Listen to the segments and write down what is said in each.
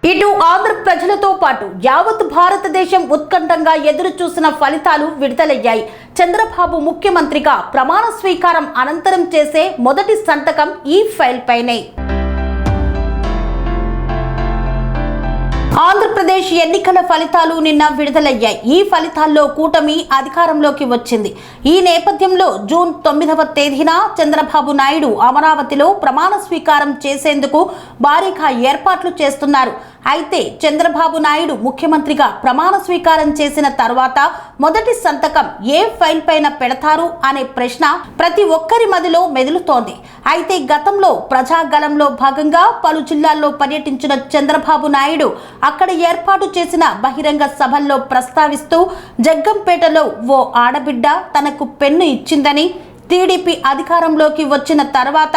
ఇటు ఆంధ్ర ప్రజలతో పాటు యావత్ భారతదేశం ఉత్కంఠంగా ఎదురు చూసిన ఫలితాలు విడుదలయ్యాయి. చంద్రబాబు ముఖ్యమంత్రిగా ప్రమాణ స్వీకారం అనంతరం చేసే మొదటి సంతకం ఈ ఫైల్ పైనే. ఆంధ్రప్రదేశ్ ఎన్నికల ఫలితాలు నిన్న విడుదలయ్యాయి. ఈ ఫలితాల్లో కూటమి అధికారంలోకి వచ్చింది. ఈ నేపథ్యంలో జూన్ 9వ తేదీన చంద్రబాబు నాయుడు అమరావతిలో ప్రమాణ స్వీకారం చేసేందుకు భారీగా ఏర్పాట్లు చేస్తున్నారు. అయితే చంద్రబాబు నాయుడు ముఖ్యమంత్రిగా ప్రమాణ స్వీకారం చేసిన తర్వాత మొదటి సంతకం ఏ ఫైల్ పైన పెడతారు అనే ప్రశ్న ప్రతి ఒక్కరి మదిలో మెదులుతోంది. అయితే గతంలో ప్రజాగళంలో భాగంగా పలు జిల్లాల్లో పర్యటించిన చంద్రబాబు నాయుడు అక్కడ ఏర్పాటు చేసిన బహిరంగ సభల్లో ప్రస్తావిస్తూ జగ్గంపేటలో ఓ ఆడబిడ్డ తనకు పెన్ను ఇచ్చిందని, టీడీపీ అధికారంలోకి వచ్చిన తర్వాత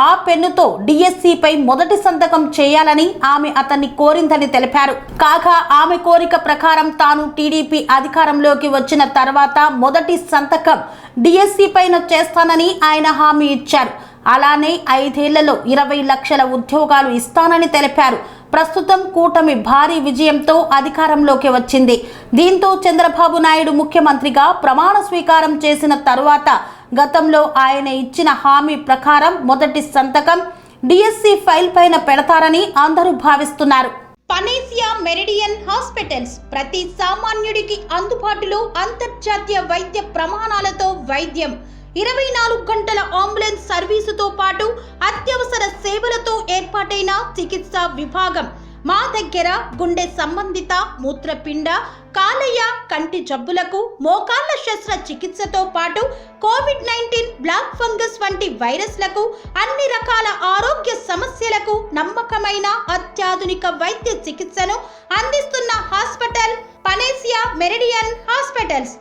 ఆ పెన్నుతో డిఎస్సిపై మొదటి సంతకం చేయాలని ఆమె అతన్ని కోరిందని తెలిపారు. కాగా ఆమె కోరిక ప్రకారం తాను టీడీపీ అధికారంలోకి వచ్చిన తర్వాత మొదటి సంతకం డిఎస్సి పైన చేస్తానని ఆయన హామీ ఇచ్చారు. అలానే 5 ఏళ్లలో 20 లక్షల ఉద్యోగాలు ఇస్తానని తెలిపారు. ప్రస్తుతం కూటమి భారీ విజయంతో అధికారంలోకి వచ్చింది. దీంతో చంద్రబాబు నాయుడు ముఖ్యమంత్రిగా ప్రమాణ స్వీకారం చేసిన తరువాత గతంలో ఆయన ఇచ్చిన హామీ ప్రకారం మొదటి సంతకం డిఎస్సి ఫైల్ పైన పెడతారని అందరూ భావిస్తున్నారు. పనేసియా మెరిడియన్ హాస్పిటల్స్ ప్రతి సామాన్యుడికి అందుబాటులో అంతర్జాతీయ వైద్య ప్రమాణాలతో వైద్యం, 24 గంటల అంబులెన్స్ సర్వీసుతో పాటు అత్యవసర సేవలతో ఏర్పాటైన చికిత్సా విభాగం. మా దగ్గర గుండె సంబంధిత, మూత్రపిండ, కాలేయ, కంటి జబ్బులకు, మోకాళ్ల శస్త్రచికిత్సతో పాటు కోవిడ్-19, బ్లాక్ ఫంగస్ వంటి వైరస్లకు, అన్ని రకాల ఆరోగ్య సమస్యలకు నమ్మకమైన అత్యాధునిక వైద్య చికిత్సను అందిస్తున్న హాస్పిటల్ పనేసియా మెరిడియన్ హాస్పిటల్స్.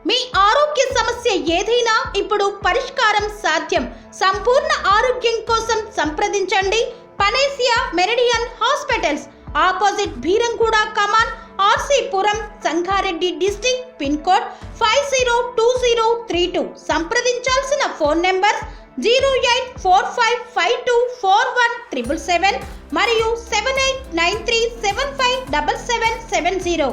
మీ ఆరోగ్య సమస్య ఏదైనా ఇప్పుడు పరిష్కారం సాధ్యం. సంపూర్ణ ఆరోగ్యం కోసం సంప్రదించండి Panacea Meridian hospitals. Opposite Beeramguda Kaman, RC Puram, Sangareddy district. Pin code 502032. సంప్రదించాల్సిన ఫోన్ నెంబర్ 0845524177 మరియు 7893757770.